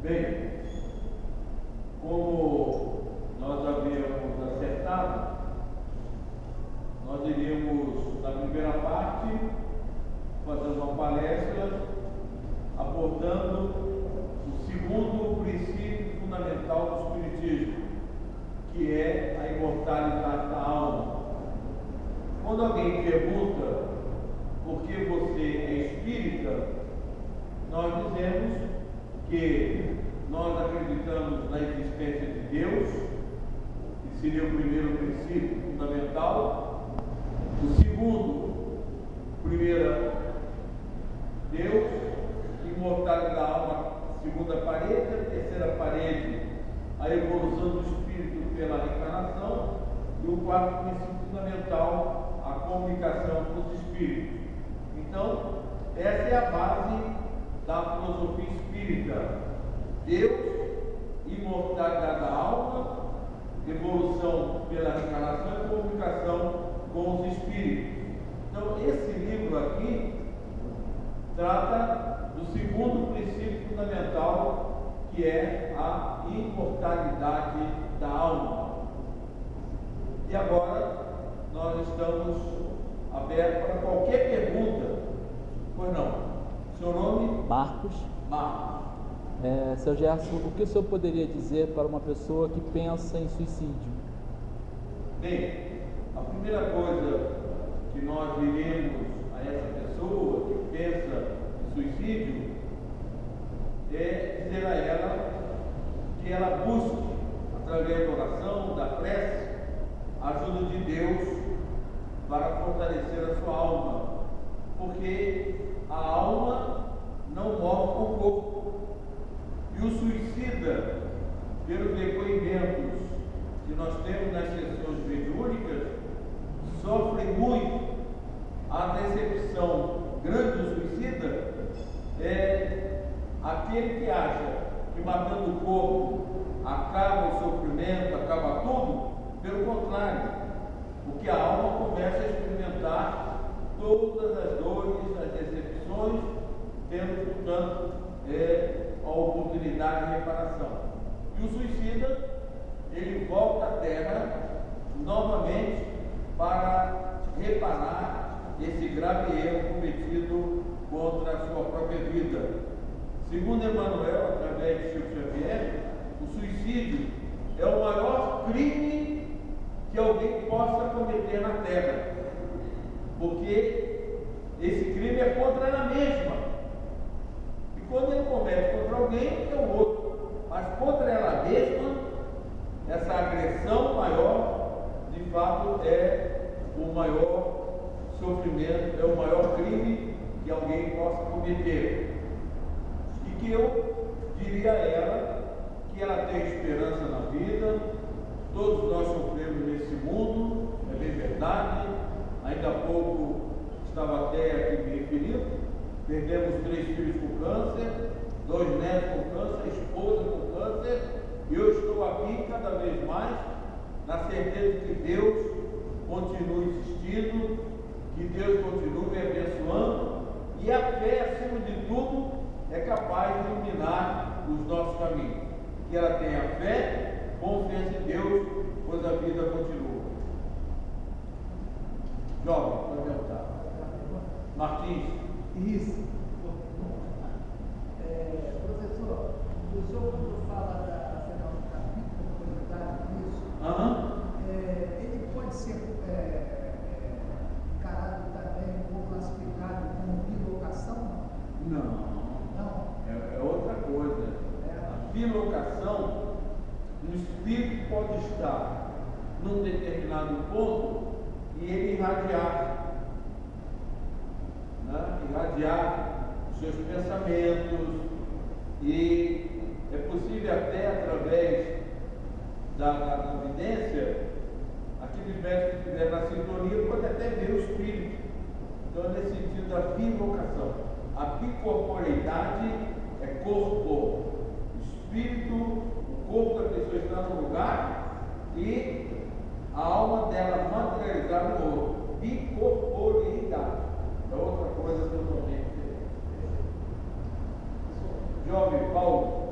Bem, como nós havíamos acertado, nós iríamos, na primeira parte, fazer uma palestra abordando o segundo princípio fundamental do Espiritismo, que é a imortalidade da alma. Quando alguém pergunta por que você é espírita, nós dizemos que nós acreditamos na existência de Deus, que seria o primeiro princípio fundamental. O segundo, Deus, imortalidade da alma, segunda parede. A terceira parede, a evolução do espírito pela reencarnação. E o quarto princípio fundamental, a comunicação com os espíritos. Então, essa é a base da filosofia espírita. Deus, imortalidade da alma, evolução pela reencarnação e comunicação com os espíritos. Então, esse livro aqui trata do segundo princípio fundamental, que é a imortalidade da alma. E agora nós estamos abertos para qualquer pergunta. Pois não? Seu nome? Marcos. Marcos. Seu Gerson, o que o senhor poderia dizer para uma pessoa que pensa em suicídio? Bem, a primeira coisa que nós diremos a essa pessoa que pensa em suicídio é dizer a ela que ela busque, através da oração, da prece, a ajuda de Deus para fortalecer a sua alma, porque a alma não morre com o corpo. E o suicida, pelos depoimentos que nós temos nas sessões mediúnicas, sofre muito. A decepção grande do suicida é aquele que acha que matando o corpo acaba o sofrimento, acaba tudo. Pelo contrário, porque a alma começa a experimentar todas as dores, as decepções, tendo, portanto, a oportunidade de reparação. E o suicida, ele volta à Terra novamente para reparar esse grave erro cometido contra a sua própria vida. Segundo Emmanuel, através de Chico Xavier, o suicídio é o maior crime que alguém possa cometer na Terra, porque esse crime é contra ela mesma. E quando ele comete contra alguém, é o outro, mas contra ela mesma, essa agressão maior, de fato, é o maior sofrimento, é o maior crime que alguém possa cometer. E que eu diria a ela que ela tem esperança na vida. Todos nós sofremos nesse mundo, é bem verdade. Ainda há pouco estava até aqui me referindo, perdemos 3 filhos com câncer, 2 netos com câncer, esposa com câncer, e eu estou aqui cada vez mais na certeza de que Deus continue existindo, que Deus continue me abençoando, e a fé, acima de tudo, é capaz de iluminar os nossos caminhos. Que ela tenha fé, confiança em Deus, pois a vida continua. Jovem, pode perguntar. Martins. Isso. Professor, o senhor quando fala da fenomenalidade disso, ele pode ser encarado também ou classificado como bilocação? Não. É outra coisa. A bilocação, o espírito pode estar num determinado ponto e ele irradiar os seus pensamentos, e é possível até através da evidência, aqueles médicos que estiverem na sintonia podem até ver o espírito. Então, nesse sentido da bilocação, a bicorporeidade é corpo, o espírito, o corpo da pessoa está num lugar e a alma dela materializada no outro. Bicorporeidade é outra coisa totalmente diferente. Jovem Paulo.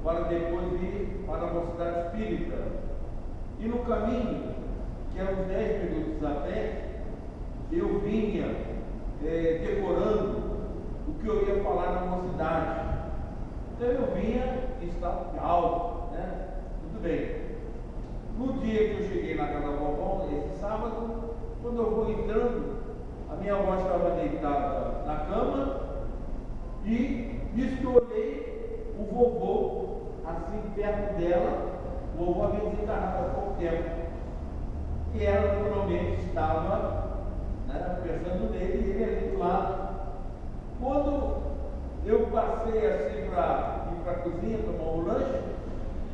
para depois ir para a mocidade espírita. E no caminho, que eram uns 10 minutos a pé, eu vinha decorando o que eu ia falar na mocidade. Então eu vinha em estado de alto, né? Tudo bem. No dia que eu cheguei na casa da vovó, esse sábado, quando eu vou entrando, a minha avó estava deitada na cama e nisso que eu olhei, o vovô, assim perto dela, o vovô havia desencarnado há pouco tempo. E ela naturalmente estava, né, pensando nele e ele ali do lado. Quando eu passei assim para ir para a cozinha, tomar um lanche,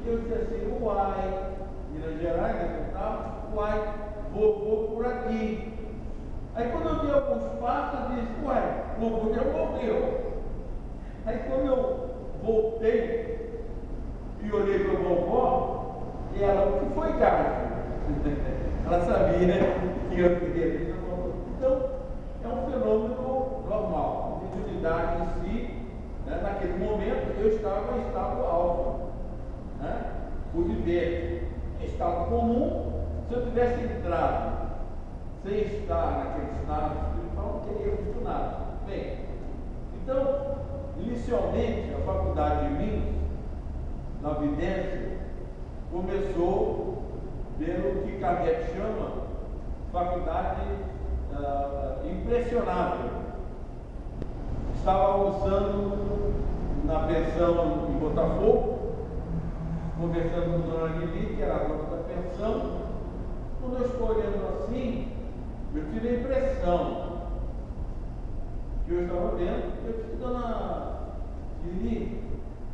eu disse assim, uai, Minas Gerais, né, uai, vovô por aqui. Aí quando eu dei alguns passos, eu disse, uai, o vovô já morreu. Aí quando eu voltei e olhei para a vovó, ela, o que foi, Cássio? Ela sabia, né, que eu queria dizer. Então, é um fenômeno normal. A mediunidade em si, né, naquele momento, eu estava em estado alfa, né, por viver. Em estado comum, se eu tivesse entrado sem estar naquele estado espiritual, não teria visto nada. Bem, então, inicialmente, a faculdade de Minas, na vidência, começou pelo que Kardec chama faculdade impressionável. Estava almoçando na pensão em Botafogo, conversando com a dona Lili, que era a dona da pensão. Quando eu estou olhando assim, eu tive a impressão que eu estava vendo. Eu disse, dona Lili,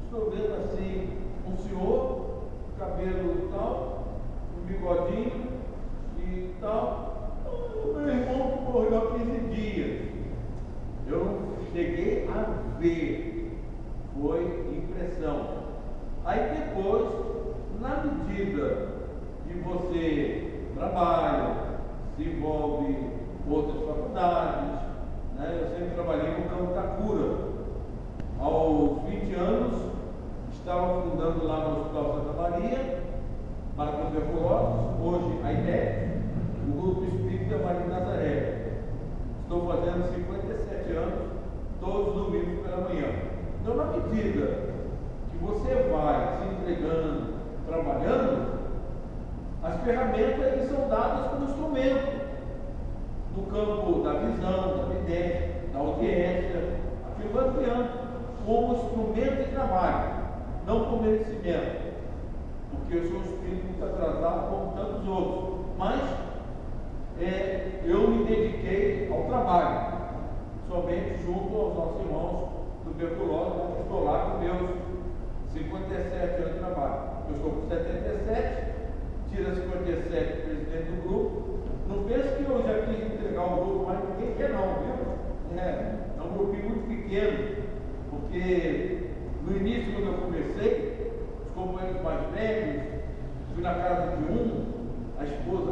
estou vendo assim um senhor, cabelo e tal, um bigodinho e tal. O meu irmão que morreu há 15 dias. Eu não cheguei a ver, foi impressão. Aí depois, na medida que você trabalha, se envolve em outras faculdades, né? Eu sempre trabalhei no campo da cura. Aos 20 anos, estava fundando lá no Hospital Santa Maria, para tuberculose, hoje a ideia, o Grupo Espírita Maria Nazaré. Estou fazendo 57 anos, todos os domingos pela manhã. Então, na medida que você vai se entregando, trabalhando, as ferramentas são dadas como instrumento no campo da visão, da vidência, da audiência. Aquilo vai criando como instrumento de trabalho, não como merecimento, porque eu sou um espírito muito atrasado como tantos outros, mas eu me dediquei ao trabalho, somente junto aos nossos irmãos tuberculosos, que estou lá com meus 57 anos de trabalho. Eu estou com 77, tira 57 presidente do grupo. Não pense que eu já quis entregar o grupo, mas ninguém quer não, viu? É um grupinho muito pequeno, porque no início, quando eu comecei, os companheiros mais velhos, fui na casa de um, a esposa